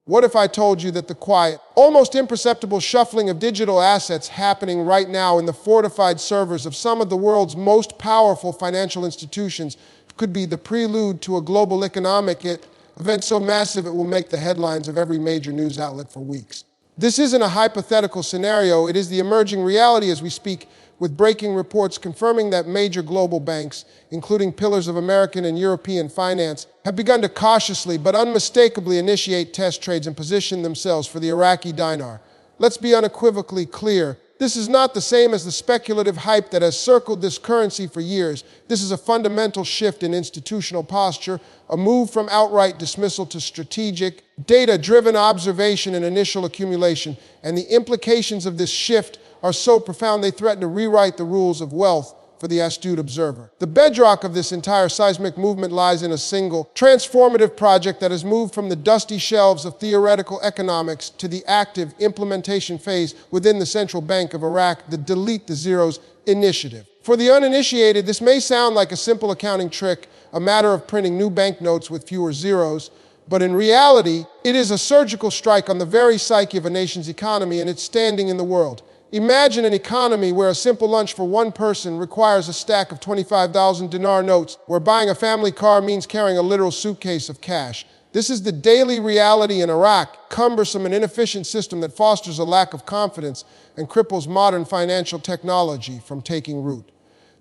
What if I told you that the quiet, almost imperceptible shuffling of digital assets happening right now in the fortified servers of some of the world's most powerful financial institutions could be the prelude to a global economic event so massive it will make the headlines of every major news outlet for weeks? This isn't a hypothetical scenario, it is the emerging reality as we speak, with breaking reports confirming that major global banks, including pillars of American and European finance, have begun to cautiously but unmistakably initiate test trades and position themselves for the Iraqi dinar. Let's be unequivocally clear. This is not the same as the speculative hype that has circled this currency for years. This is a fundamental shift in institutional posture, a move from outright dismissal to strategic, data-driven observation and initial accumulation. And the implications of this shift are so profound they threaten to rewrite the rules of wealth for the astute observer. The bedrock of this entire seismic movement lies in a single, transformative project that has moved from the dusty shelves of theoretical economics to the active implementation phase within the Central Bank of Iraq, the Delete the Zeros initiative. For the uninitiated, this may sound like a simple accounting trick, a matter of printing new banknotes with fewer zeros, but in reality, it is a surgical strike on the very psyche of a nation's economy and its standing in the world. Imagine an economy where a simple lunch for one person requires a stack of 25,000 dinar notes, where buying a family car means carrying a literal suitcase of cash. This is the daily reality in Iraq, cumbersome and inefficient system that fosters a lack of confidence and cripples modern financial technology from taking root.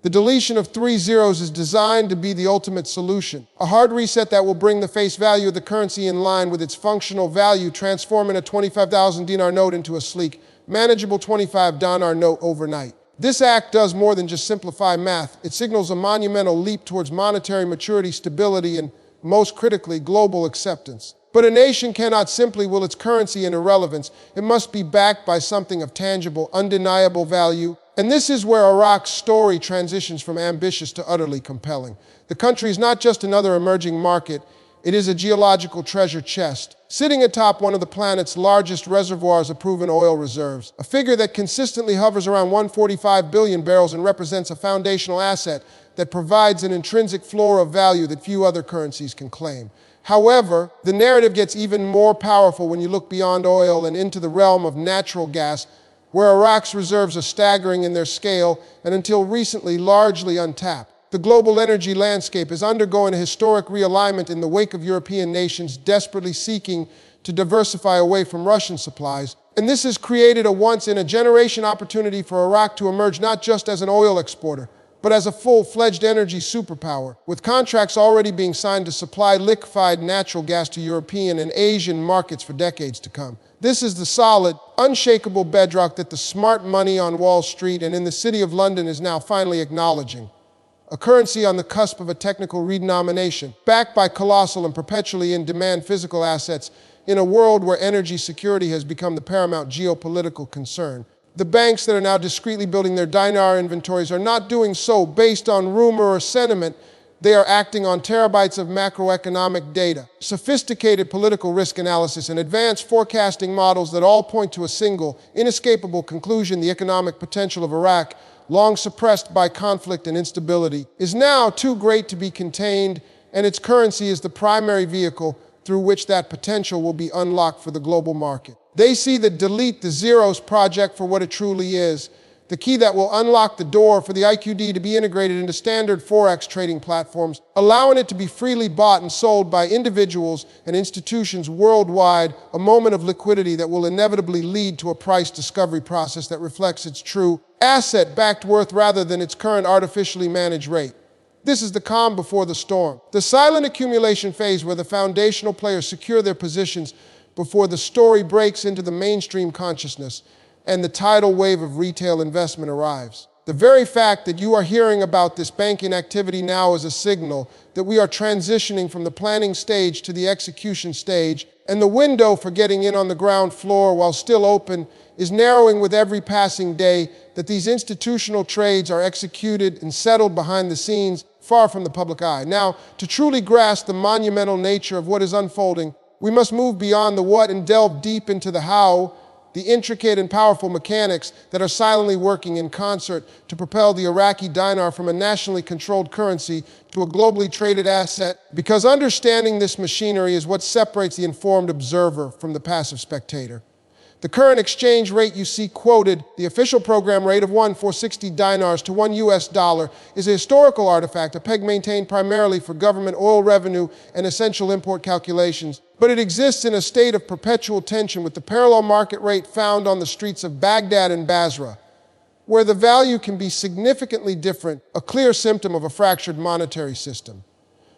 The deletion of 3 zeros is designed to be the ultimate solution, a hard reset that will bring the face value of the currency in line with its functional value, transforming a 25,000 dinar note into a sleek, manageable 25 dinar note overnight. This act does more than just simplify math. It signals a monumental leap towards monetary maturity, stability, and, most critically, global acceptance. But a nation cannot simply will its currency in irrelevance. It must be backed by something of tangible, undeniable value. And this is where Iraq's story transitions from ambitious to utterly compelling. The country is not just another emerging market. It is a geological treasure chest, sitting atop one of the planet's largest reservoirs of proven oil reserves, a figure that consistently hovers around 145 billion barrels and represents a foundational asset that provides an intrinsic floor of value that few other currencies can claim. However, the narrative gets even more powerful when you look beyond oil and into the realm of natural gas, where Iraq's reserves are staggering in their scale and until recently largely untapped. The global energy landscape is undergoing a historic realignment in the wake of European nations desperately seeking to diversify away from Russian supplies. And this has created a once-in-a-generation opportunity for Iraq to emerge not just as an oil exporter, but as a full-fledged energy superpower, with contracts already being signed to supply liquefied natural gas to European and Asian markets for decades to come. This is the solid, unshakable bedrock that the smart money on Wall Street and in the City of London is now finally acknowledging. A currency on the cusp of a technical redenomination, backed by colossal and perpetually in-demand physical assets in a world where energy security has become the paramount geopolitical concern. The banks that are now discreetly building their dinar inventories are not doing so based on rumor or sentiment. They are acting on terabytes of macroeconomic data, sophisticated political risk analysis, and advanced forecasting models that all point to a single, inescapable conclusion: the economic potential of Iraq, long suppressed by conflict and instability, is now too great to be contained, and its currency is the primary vehicle through which that potential will be unlocked for the global market. They see the Delete the Zeros project for what it truly is, the key that will unlock the door for the IQD to be integrated into standard Forex trading platforms, allowing it to be freely bought and sold by individuals and institutions worldwide, a moment of liquidity that will inevitably lead to a price discovery process that reflects its true asset-backed worth rather than its current artificially managed rate. This is the calm before the storm, the silent accumulation phase where the foundational players secure their positions before the story breaks into the mainstream consciousness and the tidal wave of retail investment arrives. The very fact that you are hearing about this banking activity now is a signal that we are transitioning from the planning stage to the execution stage, and the window for getting in on the ground floor while still open is narrowing with every passing day, that these institutional trades are executed and settled behind the scenes, far from the public eye. Now, to truly grasp the monumental nature of what is unfolding, we must move beyond the what and delve deep into the how. the intricate and powerful mechanics that are silently working in concert to propel the Iraqi dinar from a nationally controlled currency to a globally traded asset, because understanding this machinery is what separates the informed observer from the passive spectator. The current exchange rate you see quoted, the official program rate of 1,460 dinars to $1, is a historical artifact, a peg maintained primarily for government oil revenue and essential import calculations, but it exists in a state of perpetual tension with the parallel market rate found on the streets of Baghdad and Basra, where the value can be significantly different, a clear symptom of a fractured monetary system.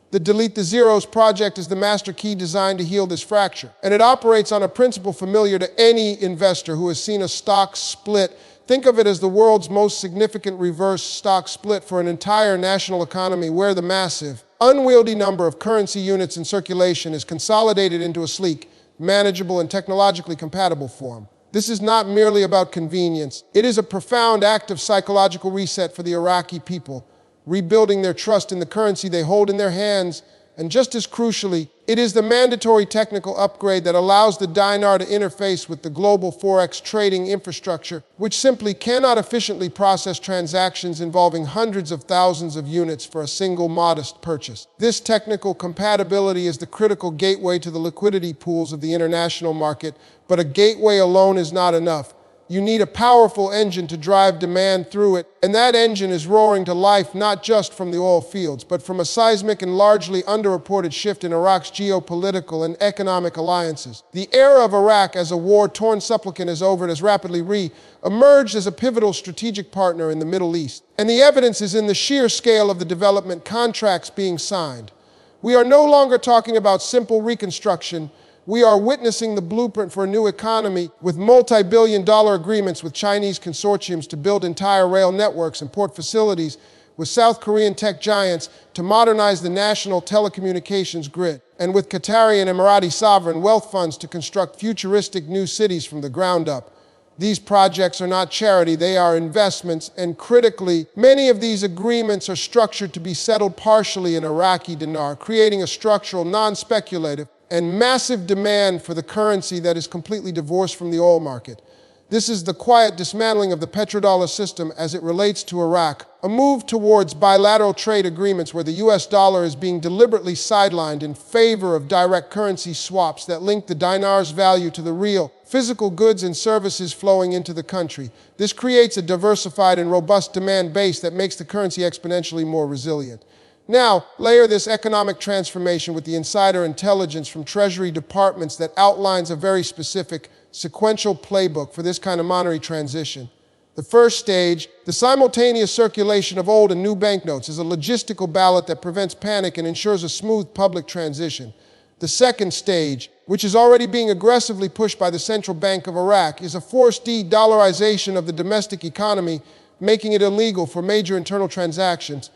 The Delete the Zeros project is the master key designed to heal this fracture, and it operates on a principle familiar to any investor who has seen a stock split. Think of it as the world's most significant reverse stock split for an entire national economy, where the massive, unwieldy number of currency units in circulation is consolidated into a sleek, manageable, and technologically compatible form. This is not merely about convenience. It is a profound act of psychological reset for the Iraqi people, rebuilding their trust in the currency they hold in their hands, and just as crucially, it is the mandatory technical upgrade that allows the dinar to interface with the global forex trading infrastructure, which simply cannot efficiently process transactions involving hundreds of thousands of units for a single modest purchase. This technical compatibility is the critical gateway to the liquidity pools of the international market, but a gateway alone is not enough. You need a powerful engine to drive demand through it, and that engine is roaring to life not just from the oil fields, but from a seismic and largely underreported shift in Iraq's geopolitical and economic alliances. The era of Iraq as a war-torn supplicant is over. It has rapidly re-emerged as a pivotal strategic partner in the Middle East, and the evidence is in the sheer scale of the development contracts being signed. We are no longer talking about simple reconstruction. We are witnessing the blueprint for a new economy, with multi-billion-dollar agreements with Chinese consortiums to build entire rail networks and port facilities, with South Korean tech giants to modernize the national telecommunications grid, and with Qatari and Emirati sovereign wealth funds to construct futuristic new cities from the ground up. These projects are not charity, they are investments, and critically, many of these agreements are structured to be settled partially in Iraqi dinar, creating a structural, non-speculative, and massive demand for the currency that is completely divorced from the oil market. This is the quiet dismantling of the petrodollar system as it relates to Iraq, a move towards bilateral trade agreements where the US dollar is being deliberately sidelined in favor of direct currency swaps that link the dinar's value to the real, physical goods and services flowing into the country. This creates a diversified and robust demand base that makes the currency exponentially more resilient. Now, layer this economic transformation with the insider intelligence from Treasury departments that outlines a very specific, sequential playbook for this kind of monetary transition. The first stage, the simultaneous circulation of old and new banknotes, is a logistical ballot that prevents panic and ensures a smooth public transition. The second stage, which is already being aggressively pushed by the Central Bank of Iraq, is a forced de-dollarization of the domestic economy, making it illegal for major internal transactions.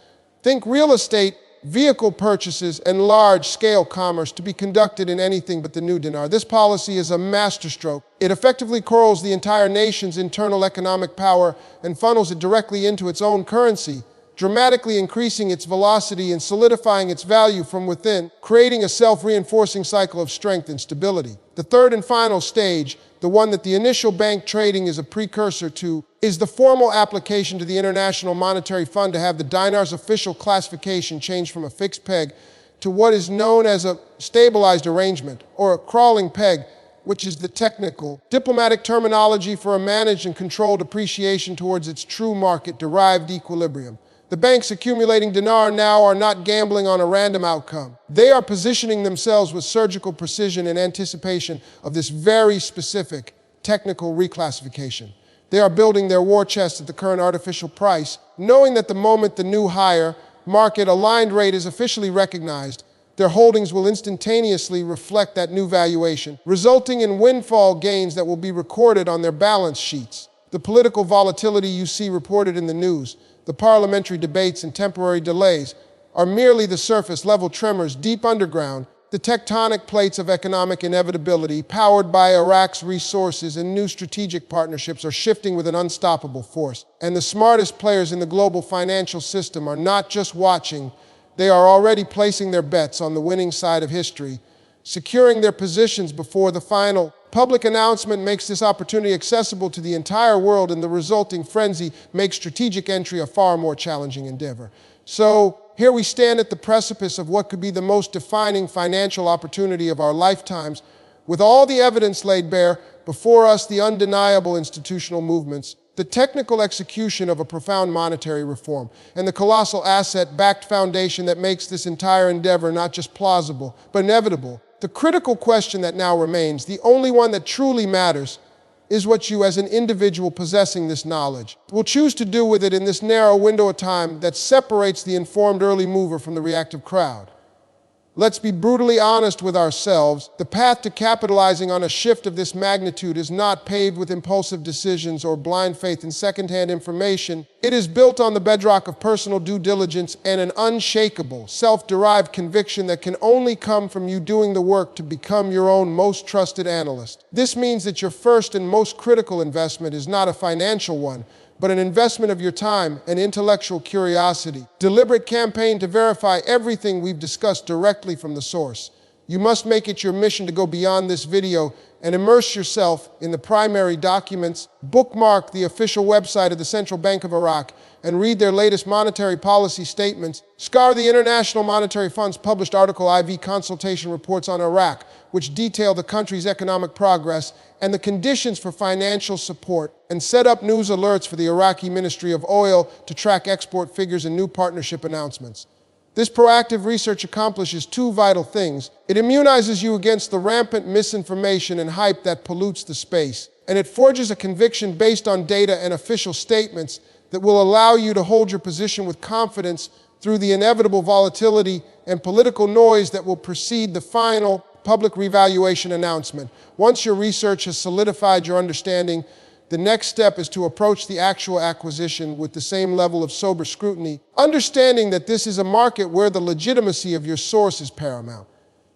Think real estate, vehicle purchases, and large-scale commerce to be conducted in anything but the new dinar. This policy is a masterstroke. It effectively corrals the entire nation's internal economic power and funnels it directly into its own currency, dramatically increasing its velocity and solidifying its value from within, creating a self-reinforcing cycle of strength and stability. The third and final stage, the one that the initial bank trading is a precursor to, is the formal application to the International Monetary Fund to have the dinar's official classification changed from a fixed peg to what is known as a stabilized arrangement, or a crawling peg, which is the technical, diplomatic terminology for a managed and controlled appreciation towards its true market-derived equilibrium. The banks accumulating dinar now are not gambling on a random outcome. They are positioning themselves with surgical precision in anticipation of this very specific technical reclassification. They are building their war chest at the current artificial price, knowing that the moment the new higher market-aligned rate is officially recognized, their holdings will instantaneously reflect that new valuation, resulting in windfall gains that will be recorded on their balance sheets. The political volatility you see reported in the news, the parliamentary debates and temporary delays, are merely the surface-level tremors deep underground. The tectonic plates of economic inevitability, powered by Iraq's resources and new strategic partnerships, are shifting with an unstoppable force. And the smartest players in the global financial system are not just watching, they are already placing their bets on the winning side of history. securing their positions before the final public announcement makes this opportunity accessible to the entire world, and the resulting frenzy makes strategic entry a far more challenging endeavor. So here we stand at the precipice of what could be the most defining financial opportunity of our lifetimes. With all the evidence laid bare before us, the undeniable institutional movements, the technical execution of a profound monetary reform, and the colossal asset-backed foundation that makes this entire endeavor not just plausible, but inevitable. The critical question that now remains, the only one that truly matters, is what you as an individual possessing this knowledge will choose to do with it in this narrow window of time that separates the informed early mover from the reactive crowd. Let's be brutally honest with ourselves. The path to capitalizing on a shift of this magnitude is not paved with impulsive decisions or blind faith in secondhand information. It is built on the bedrock of personal due diligence and an unshakable, self-derived conviction that can only come from you doing the work to become your own most trusted analyst. This means that your first and most critical investment is not a financial one, but an investment of your time and intellectual curiosity. Deliberate campaign to verify everything we've discussed directly from the source. You must make it your mission to go beyond this video and immerse yourself in the primary documents, bookmark the official website of the Central Bank of Iraq, and read their latest monetary policy statements. Scour the International Monetary Fund's published Article IV consultation reports on Iraq, which detail the country's economic progress and the conditions for financial support, and set up news alerts for the Iraqi Ministry of Oil to track export figures and new partnership announcements. This proactive research accomplishes two vital things. It immunizes you against the rampant misinformation and hype that pollutes the space, and it forges a conviction based on data and official statements that will allow you to hold your position with confidence through the inevitable volatility and political noise that will precede the final public revaluation announcement. Once your research has solidified your understanding, the next step is to approach the actual acquisition with the same level of sober scrutiny, understanding that this is a market where the legitimacy of your source is paramount.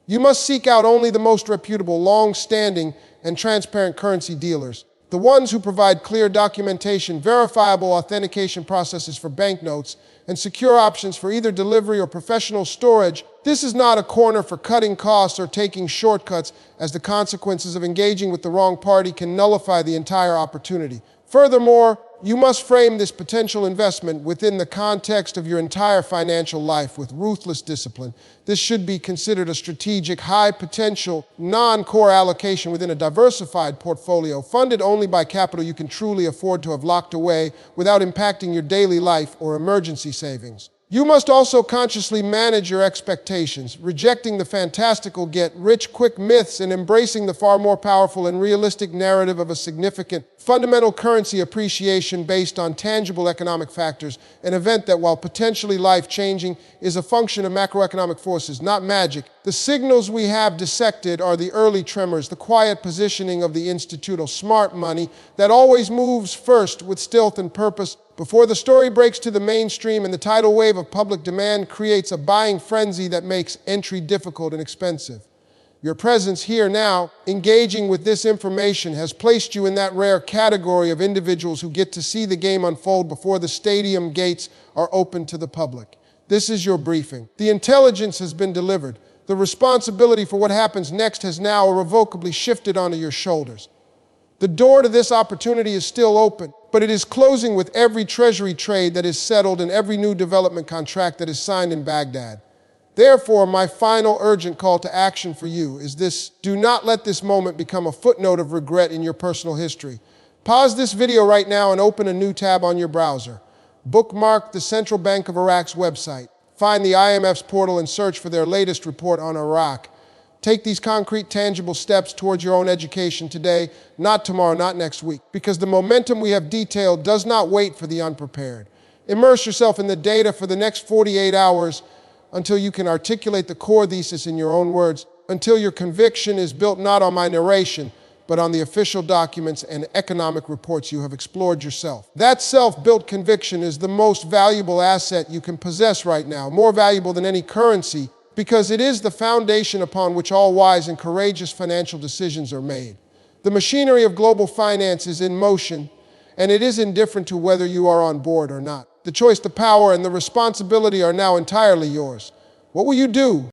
You must seek out only the most reputable, long-standing, and transparent currency dealers, the ones who provide clear documentation, verifiable authentication processes for banknotes, and secure options for either delivery or professional storage. This is not a corner for cutting costs or taking shortcuts, as the consequences of engaging with the wrong party can nullify the entire opportunity. Furthermore, you must frame this potential investment within the context of your entire financial life with ruthless discipline. This should be considered a strategic, high-potential, non-core allocation within a diversified portfolio, funded only by capital you can truly afford to have locked away without impacting your daily life or emergency savings. You must also consciously manage your expectations, rejecting the fantastical get-rich-quick myths and embracing the far more powerful and realistic narrative of a significant, fundamental currency appreciation based on tangible economic factors, an event that, while potentially life-changing, is a function of macroeconomic forces, not magic. The signals we have dissected are the early tremors, the quiet positioning of the institutional smart money that always moves first with stealth and purpose, before the story breaks to the mainstream and the tidal wave of public demand creates a buying frenzy that makes entry difficult and expensive. Your presence here now, engaging with this information, has placed you in that rare category of individuals who get to see the game unfold before the stadium gates are open to the public. This is your briefing. The intelligence has been delivered. The responsibility for what happens next has now irrevocably shifted onto your shoulders. The door to this opportunity is still open, but it is closing with every treasury trade that is settled and every new development contract that is signed in Baghdad. Therefore, my final urgent call to action for you is this: do not let this moment become a footnote of regret in your personal history. Pause this video right now and open a new tab on your browser. Bookmark the Central Bank of Iraq's website. Find the IMF's portal and search for their latest report on Iraq. Take these concrete, tangible steps towards your own education today, not tomorrow, not next week, because the momentum we have detailed does not wait for the unprepared. Immerse yourself in the data for the next 48 hours until you can articulate the core thesis in your own words, until your conviction is built not on my narration, but on the official documents and economic reports you have explored yourself. That self-built conviction is the most valuable asset you can possess right now, more valuable than any currency, because it is the foundation upon which all wise and courageous financial decisions are made. The machinery of global finance is in motion, and it is indifferent to whether you are on board or not. The choice, the power, and the responsibility are now entirely yours. What will you do?